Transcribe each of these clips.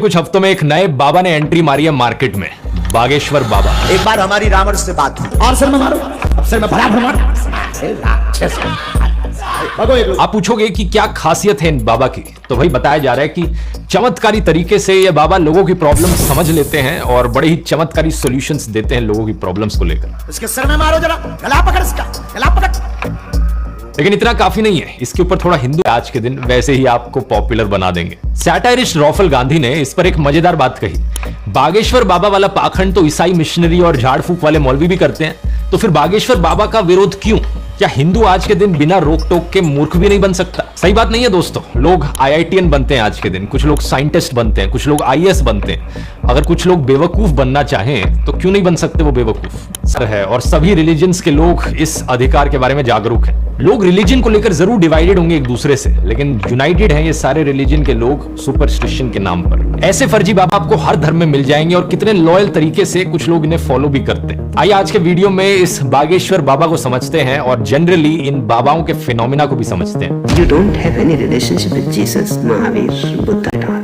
कुछ हफ्तों में एक नए बाबा ने एंट्री मारी है मार्केट में, बागेश्वर बाबा। एक बार हमारी रावण से बात हुई और सर में मारो, अब सर में बराबर मारो। आप पूछोगे कि क्या खासियत है इन बाबा की, तो भाई बताया जा रहा है कि चमत्कारी तरीके से ये बाबा लोगों की प्रॉब्लम समझ लेते हैं और बड़े ही चमत्कारी सॉल्यूशंस देते हैं लोगों की प्रॉब्लम्स को लेकर। इसके सर में मारो जरा, गला पकड़ इसका, गला पकड़। लेकिन इतना काफी नहीं है, इसके ऊपर थोड़ा हिंदू आज के दिन वैसे ही आपको पॉपुलर बना देंगे। सैटायरिस्ट रॉफल गांधी ने इस पर एक मजेदार बात कही, बागेश्वर बाबा वाला पाखंड तो ईसाई मिशनरी और झाड़ फूक वाले मौलवी भी करते हैं, तो फिर बागेश्वर बाबा का विरोध क्यों? क्या हिंदू आज के दिन बिना रोक टोक के मूर्ख भी नहीं बन सकता? सही बात नहीं है दोस्तों। लोग आईआईटीएन बनते हैं आज के दिन, कुछ लोग साइंटिस्ट बनते हैं, कुछ लोग आईएएस बनते हैं। अगर कुछ लोग बेवकूफ बनना चाहें तो क्यों नहीं बन सकते वो बेवकूफ सर है। और सभी रिलीजन्स के लोग इस अधिकार के बारे में जागरूक हैं। लोग रिलीजन को लेकर जरूर डिवाइडेड होंगे एक दूसरे से, लेकिन यूनाइटेड हैं ये सारे रिलीजन के लोग सुपरस्टिशन के नाम पर। ऐसे फर्जी बाबा आपको हर धर्म में मिल जाएंगे और कितने लॉयल तरीके से कुछ लोग इन्हें फॉलो भी करते हैं। आइए आज के वीडियो में इस बागेश्वर बाबा को समझते हैं और जनरली इन बाबाओं के फिनोमिना को भी समझते हैं। You don't have any relationship with Jesus, Mahavir, Buddha at all.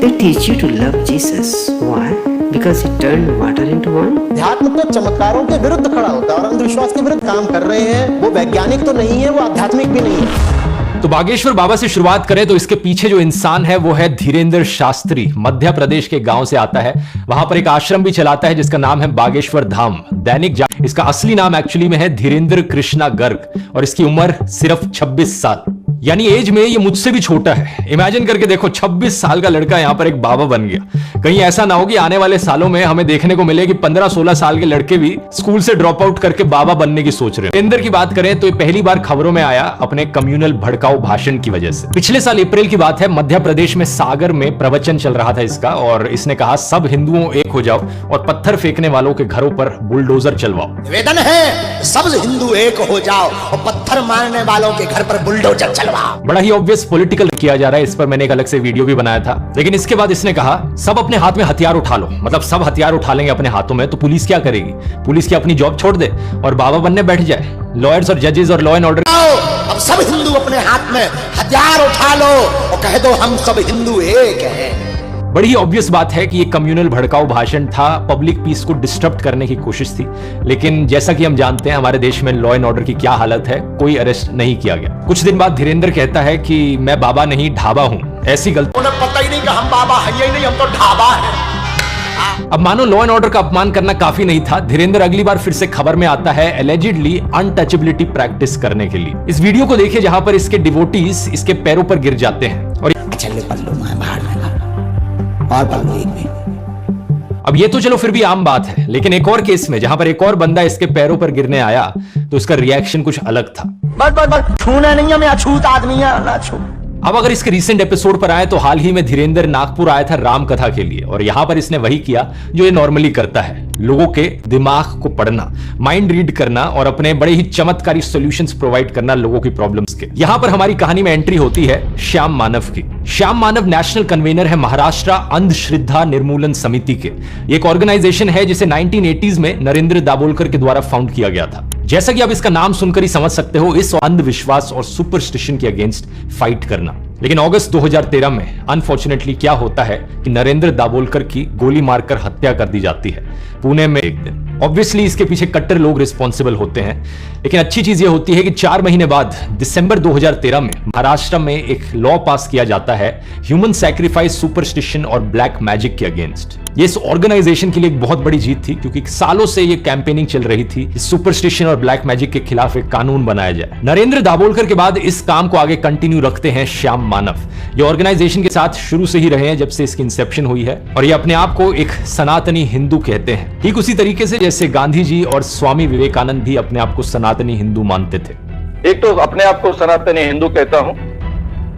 They teach you to love Jesus. Why? Because he turned water into wine. अध्यात्म तो चमत्कारों के विरुद्ध खड़ा होता है और अंधविश्वास के विरुद्ध काम कर रहे हैं। वो वैज्ञानिक तो नहीं है, वो आध्यात्मिक भी नहीं है। तो बागेश्वर बाबा से शुरुआत करें तो इसके पीछे जो इंसान है वो है धीरेंद्र शास्त्री। मध्य प्रदेश के गांव से आता है, वहां पर एक आश्रम भी चलाता है जिसका नाम है बागेश्वर धाम। इसका असली नाम एक्चुअली में है धीरेंद्र कृष्णा गर्ग और इसकी उम्र सिर्फ 26 साल, यानी एज में ये मुझसे भी छोटा है। इमेजिन करके देखो, 26 साल का लड़का यहां पर एक बाबा बन गया। कहीं ऐसा ना हो कि आने वाले सालों में हमें देखने को मिले कि 15-16 साल के लड़के भी स्कूल से ड्रॉप आउट करके बाबा बनने की सोच रहे हैं। धीरेंद्र की बात करें तो ये पहली बार खबरों में आया अपने कम्युनल भड़काऊ भाषण की वजह से। पिछले साल अप्रैल की बात है, मध्य प्रदेश में सागर में प्रवचन चल रहा था इसका, और इसने कहा सब हिंदुओं एक हो जाओ और पत्थर फेंकने वालों के घरों पर बुलडोजर चलवाओ। निवेदन है सब हिंदू एक हो जाओ और पत्थर मारने वालों के घर पर बुलडोजर चलवाओ। बड़ा ही ऑब्वियस पॉलिटिकल किया जा रहा है, इस पर मैंने एक अलग से वीडियो भी बनाया था। लेकिन इसके बाद इसने कहा सब अपने हाथ में हथियार उठा लो, मतलब सब हथियार उठा लेंगे अपने हाथों में तो पुलिस क्या करेगी? पुलिस की अपनी जॉब छोड़ दे और बाबा बनने बैठ जाए। लॉयर्स और जजेस और लॉ एंड ऑर्डर, अब सब हिंदू अपने हाथ में हथियार उठा लो और कह दो हम सब हिंदू एक हैं। बड़ी ही ऑब्वियस बात है कि ये कम्युनल भड़काऊ भाषण था, पब्लिक पीस को डिस्टर्ब करने की कोशिश थी। लेकिन जैसा कि हम जानते हैं हमारे देश में लॉ एंड ऑर्डर की क्या हालत है, कोई अरेस्ट नहीं किया गया। कुछ दिन बाद धीरेंद्र कहता है कि मैं बाबा नहीं ढाबा हूं। ऐसी गलती, उन्हें पता ही नहीं कि हम बाबा हैं ही नहीं, हम तो ढाबा हैं। अब मानो लॉ एंड ऑर्डर का अपमान करना काफी नहीं था, धीरेंद्र अगली बार फिर से खबर में आता है एलिजिडली अनटचेबिलिटी प्रैक्टिस करने के लिए। इस वीडियो को देखिए जहां पर इसके डिवोटीज इसके पैरों पर गिर जाते हैं और अब ये तो चलो फिर भी आम बात है, लेकिन एक और केस में जहां पर एक और बंदा इसके पैरों पर गिरने आया तो उसका रिएक्शन कुछ अलग था। बस छूना नहीं है, मैं अछूत आदमी है ना छू। अब अगर इसके रीसेंट एपिसोड पर आए तो हाल ही में धीरेंद्र नागपुर आया था राम कथा के लिए और यहां पर इसने वही किया जो ये नॉर्मली करता है, लोगों के दिमाग को पढ़ना, माइंड रीड करना और अपने बड़े ही चमत्कारी सॉल्यूशंस प्रोवाइड करना लोगों की प्रॉब्लम्स के। यहां पर हमारी कहानी में एंट्री होती है श्याम मानव की। श्याम मानव नेशनल कन्वेनर है महाराष्ट्र अंधश्रद्धा निर्मूलन समिति के। एक ऑर्गेनाइजेशन है जिसे 1980s में नरेंद्र दाभोलकर के द्वारा फाउंड किया गया था। जैसा कि आप इसका नाम सुनकर ही समझ सकते हो, इस अंधविश्वास और सुपरस्टिशन के अगेंस्ट फाइट करना। लेकिन अगस्त 2013 में अनफॉर्चुनेटली क्या होता है कि नरेंद्र दाभोलकर की गोली मारकर हत्या कर दी जाती है पुणे में एक दिन। ऑब्वियसली इसके पीछे कट्टर लोग रिस्पॉन्सिबल होते हैं, लेकिन अच्छी चीज ये होती है कि 4 महीने बाद दिसंबर 2013 में महाराष्ट्र में एक लॉ पास किया जाता है ह्यूमन सैक्रिफाइस, सुपरस्टिशन और ब्लैक मैजिक के अगेंस्ट। ये इस ऑर्गेनाइजेशन के लिए एक बहुत बड़ी जीत थी क्योंकि सालों से ये कैंपेनिंग चल रही थी इस सुपरस्टिशन और ब्लैक मैजिक के खिलाफ एक कानून बनाया जाए। नरेंद्र दाभोलकर के बाद इस काम को आगे कंटिन्यू रखते हैं श्याम मानव। ये ऑर्गेनाइजेशन के साथ शुरू से ही रहे हैं जब से इसकी इंसेप्शन हुई है और ये अपने आप को एक सनातनी हिंदू कहते हैं, ठीक उसी तरीके से जैसे गांधी जी और स्वामी विवेकानंद भी अपने आप को सनातनी हिंदू मानते थे। एक तो अपने आप को सनातनी हिंदू कहता हूं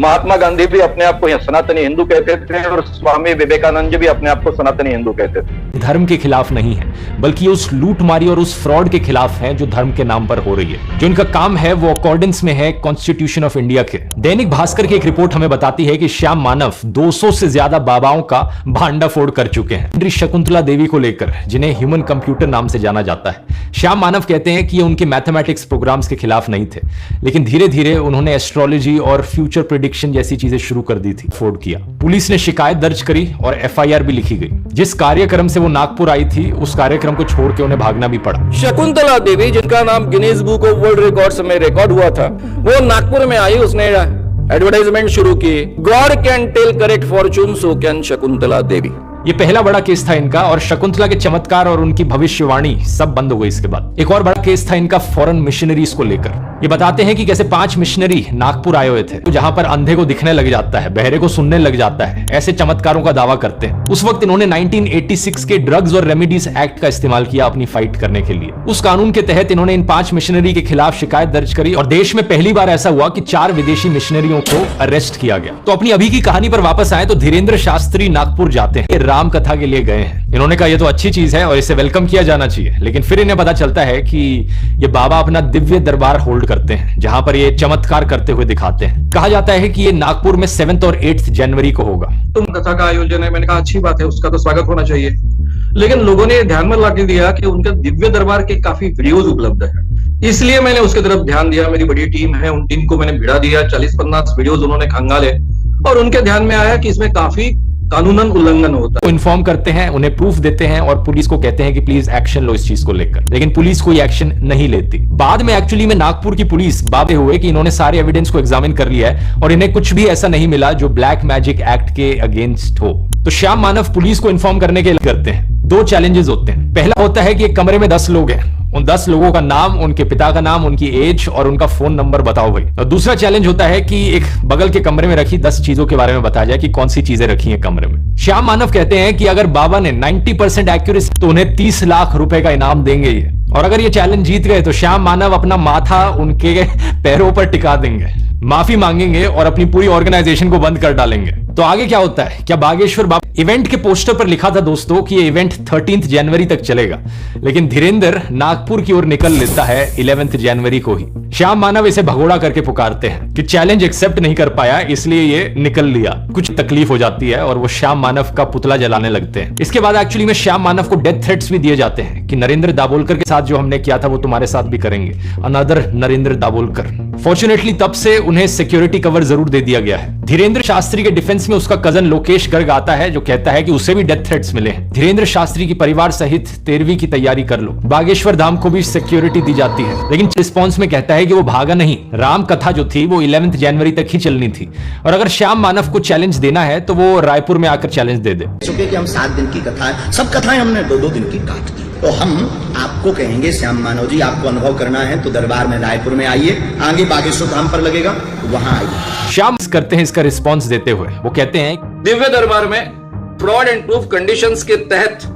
महात्मा गांधी भी अपने आप को सनातनी हिंदू कहते थे और स्वामी विवेकानंद जी भी अपने आप को सनातनी हिंदू कहते थे। धर्म के खिलाफ नहीं है, बल्कि उस लूटमारी और उस फ्रॉड के खिलाफ है जो धर्म के नाम पर हो रही है। जो इनका काम है वो अकॉर्डेंस में है कॉन्स्टिट्यूशन ऑफ इंडिया के। दैनिक भास्कर की एक रिपोर्ट हमें बताती है कि श्याम मानव 200 से ज्यादा बाबाओं का भांडाफोड़ कर चुके हैं। शकुंतला देवी को लेकर, जिन्हें ह्यूमन कंप्यूटर नाम से जाना जाता है, श्याम मानव कहते हैं कि ये उनके मैथमेटिक्स प्रोग्राम्स के खिलाफ नहीं थे, लेकिन धीरे धीरे उन्होंने एस्ट्रोलॉजी और फ्यूचर प्रेडिक्शन जैसी चीजें शुरू कर दी थी। फोड़ किया। पुलिस ने शिकायत दर्ज करी और एफआईआर भी लिखी गई। जिस कार्यक्रम से वो नागपुर आई थी, उस कार्यक्रम को छोड़ के उन्हें भागना भी पड़ा। शकुंतला देवी, जिनका नाम Guinness book of world records में रिकॉर्ड हुआ था, वो नागपुर में आई। उसने एडवर्टाइजमेंट शुरू की, God can tell correct fortune, so can Shakuntala Devi. ये पहला बड़ा केस था इनका, और शकुंतला के चमत्कार और उनकी भविष्यवाणी सब बंद हो गई इसके बाद। एक और बड़ा केस था इनका फॉरेन मिशनरीज को लेकर। ये बताते हैं कि कैसे 5 मिशनरी नागपुर आए हुए थे, तो जहां पर अंधे को दिखने लग जाता है, बहरे को सुनने लग जाता है, ऐसे चमत्कारों का दावा करते हैं। उस वक्त इन्होंने 1986 के ड्रग्स और रेमेडीज एक्ट का इस्तेमाल किया अपनी फाइट करने के लिए। उस कानून के तहत इन्होंने इन 5 मिशनरी के खिलाफ शिकायत दर्ज करी, और देश में पहली बार ऐसा हुआ कि 4 विदेशी मिशनरियों को अरेस्ट किया गया। तो अपनी अभी की कहानी पर वापस आए तो धीरेन्द्र शास्त्री नागपुर जाते हैं, राम कथा के लिए गए हैं। इन्होंने कहा ये तो अच्छी चीज है और इसे वेलकम किया जाना चाहिए, लेकिन फिर इन्हें पता चलता है कि ये बाबा अपना दिव्य दरबार होल्ड करते हैं, जहां पर ये चमत्कार करते हुए दिखाते हैं। कहा जाता है कि ये नागपुर में 7 और 8 जनवरी को होगा। तुम कथा का आयोजन है, मैंने कहा अच्छी बात है, उसका तो स्वागत होना चाहिए। लेकिन लोगों ने ध्यान में ला के दिया कि उनके दिव्य दरबार के काफी वीडियोज उपलब्ध है, इसलिए मैंने उसकी तरफ ध्यान दिया। मेरी बड़ी टीम है, उन टीम को मैंने भिड़ा दिया। 40-50 वीडियोज उन्होंने खंगाले और उनके ध्यान में आया कि इसमें काफी कानूनन उल्लंघन होता है। इन्फॉर्म करते हैं, उन्हें प्रूफ देते हैं और पुलिस को कहते हैं कि प्लीज एक्शन लो इस चीज को लेकर, लेकिन पुलिस कोई एक्शन नहीं लेती। बाद में एक्चुअली में नागपुर की पुलिस बाबे हुए कि इन्होंने सारे एविडेंस को एग्जामिन कर लिया है और इन्हें कुछ भी ऐसा नहीं मिला जो ब्लैक मैजिक एक्ट के अगेंस्ट हो। तो श्याम मानव पुलिस को इन्फॉर्म करने के लिए करते हैं। 2 चैलेंजेस होते हैं। पहला होता है कि एक कमरे में 10 लोग हैं, उन 10 लोगों का नाम, उनके पिता का नाम, उनकी एज और उनका फोन नंबर बताओ भाई। और दूसरा चैलेंज होता है कि एक बगल के कमरे में रखी 10 चीजों के बारे में बताया जाए कि कौन सी चीजें रखी हैं कमरे में। श्याम मानव कहते हैं कि अगर बाबा ने 90% एक्यूरेसी तो उन्हें 30 लाख रुपए का इनाम देंगे ये, और अगर ये चैलेंज जीत गए तो श्याम मानव अपना माथा उनके पैरों पर टिका देंगे, माफी मांगेंगे और अपनी पूरी ऑर्गेनाइजेशन को बंद कर डालेंगे। तो आगे क्या होता है? क्या बागेश्वर बाबा इवेंट के पोस्टर पर लिखा था दोस्तों कि ये इवेंट 13 जनवरी तक चलेगा, लेकिन धीरेन्द्र नागपुर की ओर निकल लेता है 11 जनवरी को ही। श्याम मानव इसे भगोड़ा करके पुकारते हैं कि चैलेंज एक्सेप्ट नहीं कर पाया इसलिए ये निकल लिया। कुछ तकलीफ हो जाती है और वो श्याम मानव का पुतला जलाने लगते हैं। इसके बाद एक्चुअली में श्याम मानव को डेथ थ्रेट्स भी दिए जाते हैं कि नरेंद्र दाभोलकर के साथ जो हमने किया था वो तुम्हारे साथ भी करेंगे, अनदर नरेंद्र दाभोलकर। फॉर्चुनेटली तब से उन्हें सिक्योरिटी कवर जरूर दे दिया गया है। धीरेन्द्र शास्त्री के डिफेंस में उसका कजन लोकेश गर्ग आता है जो कहता है कि उसे भी डेथ थ्रेट्स मिले हैं। धीरेन्द्र शास्त्री की परिवार सहित 13वीं की तैयारी कर लो। बागेश्वर धाम को भी सिक्योरिटी दी जाती है, लेकिन रिस्पॉन्स में कहता है कि वो भागा नहीं, राम कथा जो थी वो 11 जनवरी तक ही चलनी थी, और अगर श्याम मानव को चैलेंज देना है तो वो रायपुर में आकर चैलेंज दे दे। चुके कि हम 7 दिन की कथा है, सब कथाएं हमने 2-2 दिन की काट दी। तो हम आपको कहेंगे श्याम मानव जी, आपको अनुभव करना है तो दरबार में रायपुर में आइए, आगे बागेश्वर धाम पर लगेगा वहां आइए। श्याम करते हैं इसका रिस्पॉन्स देते हुए, वो कहते हैं दिव्य दरबार में फ्रॉड एंड प्रूफ कंडीशंस के तहत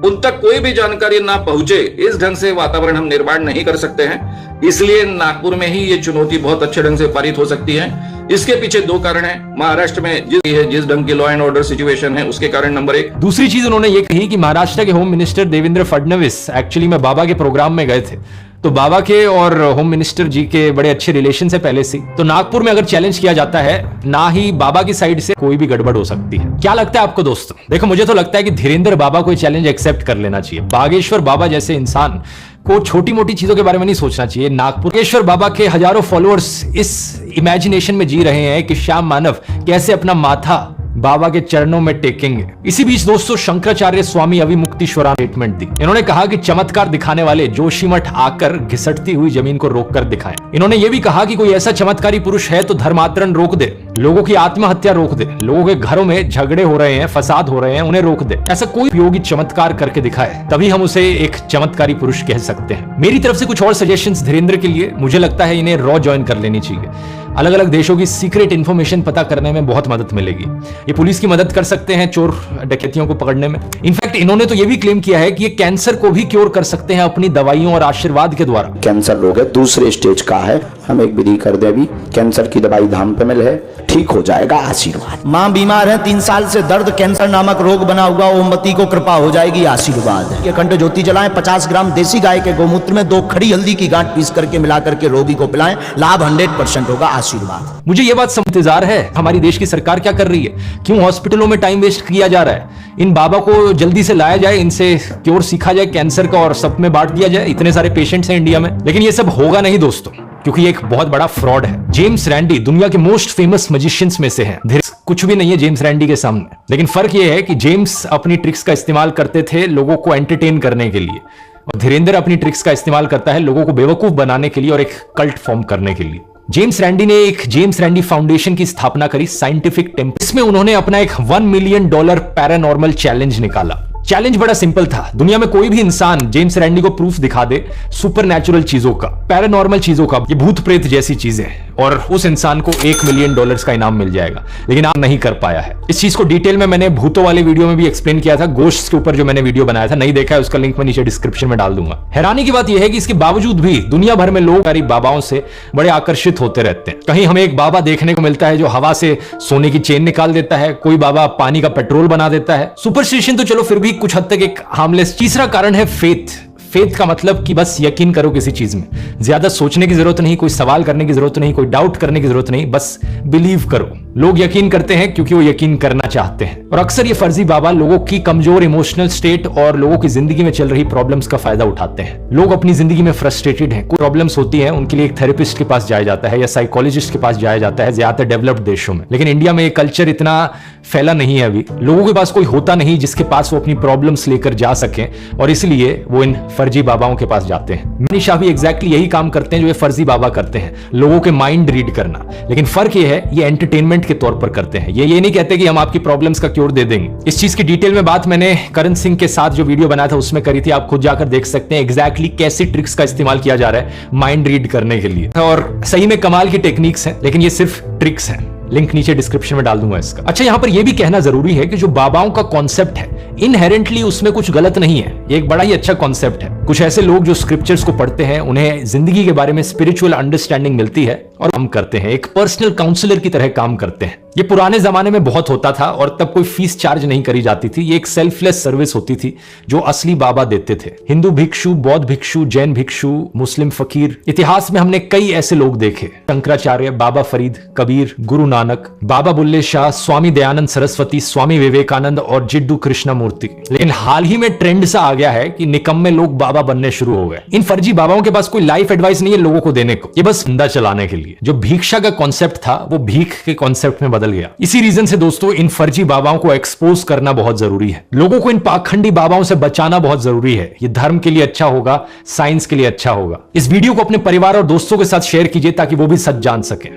उन तक कोई भी जानकारी ना पहुंचे, इस ढंग से वातावरण हम निर्माण नहीं कर सकते हैं। इसलिए नागपुर में ही ये चुनौती बहुत अच्छे ढंग से पारित हो सकती है। इसके पीछे 2 कारण हैं। महाराष्ट्र में जिस ढंग की लॉ एंड ऑर्डर सिचुएशन है उसके कारण नंबर 1। दूसरी चीज उन्होंने ये कही कि महाराष्ट्र के home minister Devendra Fadnavis actually में बाबा के प्रोग्राम में गए थे, तो बाबा के और होम मिनिस्टर जी के बड़े अच्छे रिलेशन है पहले से। तो नागपुर में अगर चैलेंज किया जाता है, ना ही बाबा की साइड से कोई भी गड़बड़ हो सकती है। क्या लगता है आपको दोस्तों? देखो, मुझे तो लगता है कि धीरेन्द्र बाबा को चैलेंज एक्सेप्ट कर लेना चाहिए। बागेश्वर बाबा जैसे इंसान को छोटी मोटी चीजों के बारे में नहीं सोचना चाहिए। नागपुरेश्वर बाबा के हजारों फॉलोअर्स इस इमेजिनेशन में जी रहे हैं कि श्याम मानव कैसे अपना माथा बाबा के चरणों में टेकेंगे। इसी बीच दोस्तों शंकराचार्य स्वामी अविमुक्तेश्वरा स्टेटमेंट दी। इन्होंने कहा कि चमत्कार दिखाने वाले जोशीमठ आकर घिसटती हुई जमीन को रोककर दिखाएं। इन्होंने यह भी कहा कि कोई ऐसा चमत्कारी पुरुष है तो धर्मांतरण रोक दे, लोगों की आत्महत्या रोक दे, लोगों के घरों में झगड़े हो रहे हैं, फसाद हो रहे हैं, उन्हें रोक दे। ऐसा कोई उपयोगी चमत्कार करके दिखाए, तभी हम उसे एक चमत्कारी पुरुष कह सकते हैं। मेरी तरफ से कुछ और सजेशंस धीरेन्द्र के लिए। मुझे लगता है इन्हें रॉ ज्वाइन कर लेनी चाहिए। अलग अलग देशों की सीक्रेट इंफॉर्मेशन पता करने में बहुत मदद मिलेगी। ये पुलिस की मदद कर सकते हैं चोर डकैतियों को पकड़ने में। इनफैक्ट इन्होंने तो ये भी क्लेम किया है कि ये कैंसर को भी क्योर कर सकते हैं अपनी दवाइयों और आशीर्वाद के द्वारा। कैंसर रोग है, दूसरे स्टेज का है, हम एक विधि कर दे, अभी कैंसर की दवाई धाम पे मिल है, ठीक हो जाएगा, आशीर्वाद। माँ बीमार है 3 साल से, दर्द कैंसर नामक रोग बना हुआ, ओमवती को कृपा हो जाएगी, आशीर्वाद है। ये कंठ ज्योति जलाएं, 50 ग्राम देसी गाय के गोमूत्र में 2 खड़ी हल्दी की गांठ पीस करके मिला करके रोगी को पिलाएं, लाभ 100% होगा, आशीर्वाद। मुझे ये बात इंतजार है हमारी देश की सरकार क्या कर रही है, क्यों हॉस्पिटलों में टाइम वेस्ट किया जा रहा है। इन बाबा को जल्दी से लाया जाए, इनसे क्योर सीखा जाए कैंसर का और सब में बांट दिया जाए। इतने सारे पेशेंट्स हैं इंडिया में, लेकिन ये सब होगा नहीं दोस्तों, क्योंकि ये एक बहुत बड़ा फ्रॉड है। जेम्स रैंडी दुनिया के मोस्ट फेमस मैजिशियंस में से हैं। कुछ भी नहीं है जेम्स रैंडी के सामने, लेकिन फर्क ये है कि जेम्स अपनी ट्रिक्स का इस्तेमाल करते थे लोगों को एंटरटेन करने के लिए, और धीरेंद्र अपनी ट्रिक्स का इस्तेमाल करता है लोगों को बेवकूफ बनाने के लिए और एक कल्ट फॉर्म करने के लिए। जेम्स रैंडी ने एक जेम्स रैंडी फाउंडेशन की स्थापना करी, साइंटिफिक टेम्पल। इसमें उन्होंने अपना एक $1 मिलियन पैरानॉर्मल चैलेंज निकाला। चैलेंज बड़ा सिंपल था, दुनिया में कोई भी इंसान जेम्स रैंडी को प्रूफ दिखा दे सुपरनैचुरल चीजों का, पैरानॉर्मल चीजों का, ये भूत प्रेत जैसी चीजें, और उस इंसान को $1 मिलियन का इनाम मिल जाएगा। लेकिन आप नहीं कर पाया है। इस चीज को डिटेल में मैंने भूतों वाले वीडियो में भी एक्सप्लेन किया था, गोश्त के ऊपर जो मैंने वीडियो बनाया था, नहीं देखा है उसका लिंक मैं नीचे डिस्क्रिप्शन में डाल दूंगा। हैरानी की बात यह है कि इसके बावजूद भी दुनिया भर में लोग गरीब बाबाओं से बड़े आकर्षित होते रहते हैं। कहीं हमें एक बाबा देखने को मिलता है जो हवा से सोने की चेन निकाल देता है, कोई बाबा पानी का पेट्रोल बना देता है। सुपरस्टिशन तो चलो फिर भी कुछ हद तक एक हार्मलेस। तीसरा कारण है फेथ। फेथ का मतलब कि बस यकीन करो किसी चीज में, ज्यादा सोचने की जरूरत नहीं, कोई सवाल करने की जरूरत नहीं, कोई डाउट करने की जरूरत नहीं, बस बिलीव करो। लोग यकीन करते हैं क्योंकि वो यकीन करना चाहते हैं, और अक्सर ये फर्जी बाबा लोगों की कमजोर इमोशनल स्टेट और लोगों की जिंदगी में चल रही प्रॉब्लम्स का फायदा उठाते हैं। लोग अपनी जिंदगी में फ्रस्ट्रेटेड हैं, कोई प्रॉब्लम्स होती है, उनके लिए एक थेरेपिस्ट के पास जाया जाता है या साइकोलॉजिस्ट के पास जाया जाता है, ज्यादातर डेवलप्ड देशों में। लेकिन इंडिया में ये कल्चर इतना फैला नहीं है अभी, लोगों के पास कोई होता नहीं जिसके पास वो अपनी प्रॉब्लम्स लेकर जा सके, और इसलिए वो इन फर्जी बाबाओं के पास जाते हैं। मनी शाह भी एग्जैक्टली यही काम करते हैं जो ये फर्जी बाबा करते हैं, लोगों के माइंड रीड करना। लेकिन फर्क ये है, ये एंटरटेनमेंट के तौर पर करते हैं। ये नहीं कहते कि हम आपकी प्रॉब्लम्स का क्योर दे देंगे। इस चीज की डिटेल में बात मैंने करण सिंह के साथ जो वीडियो बनाया था उसमें करी थी, आप खुद जाकर देख सकते हैं एग्जैक्टली कैसी ट्रिक्स का इस्तेमाल किया जा रहा है माइंड रीड करने के लिए। और सही में कमाल की टेक्निक्स हैं, लेकिन ये सिर्फ ट्रिक्स हैं। लिंक नीचे डिस्क्रिप्शन में डाल दूंगा इसका। अच्छा, यहां पर यह भी कहना जरूरी है कि जो बाबाओं का कॉन्सेप्ट है इनहेरेंटली उसमें कुछ गलत नहीं है, ये एक बड़ा ही अच्छा कॉन्सेप्ट है। कुछ ऐसे लोग जो स्क्रिप्चर्स को पढ़ते हैं, उन्हें जिंदगी के बारे में स्पिरिचुअल अंडरस्टैंडिंग मिलती है और काम करते हैं, एक पर्सनल काउंसलर की तरह काम करते हैं। ये पुराने जमाने में बहुत होता था और तब कोई फीस चार्ज नहीं करी जाती थी, ये एक सेल्फलेस सर्विस होती थी जो असली बाबा देते थे। हिंदू भिक्षु, बौद्ध भिक्षु, जैन भिक्षु, मुस्लिम फकीर, इतिहास में हमने कई ऐसे लोग देखे, शंकराचार्य, बाबा फरीद, कबीर, गुरु नानक, बाबा बुल्ले शाह, स्वामी दयानंद सरस्वती, स्वामी विवेकानंद और जिड्डू कृष्णमूर्ति। लेकिन हाल ही में ट्रेंड सा आ गया है कि निकम्मे लोग बाबा बनने शुरू हो गए। इन फर्जी बाबाओं के पास कोई लाइफ एडवाइस नहीं है लोगों को देने को, ये बस धंधा चलाने के लिए। जो भिक्षा का कॉन्सेप्ट था वो भीख के कॉन्सेप्ट में बदल गया। इसी रीजन से दोस्तों इन फर्जी बाबाओं को एक्सपोज करना बहुत जरूरी है, लोगों को इन पाखंडी बाबाओं से बचाना बहुत जरूरी है। ये धर्म के लिए अच्छा होगा, साइंस के लिए अच्छा होगा। इस वीडियो को अपने परिवार और दोस्तों के साथ शेयर कीजिए ताकि वो भी सच जान सके।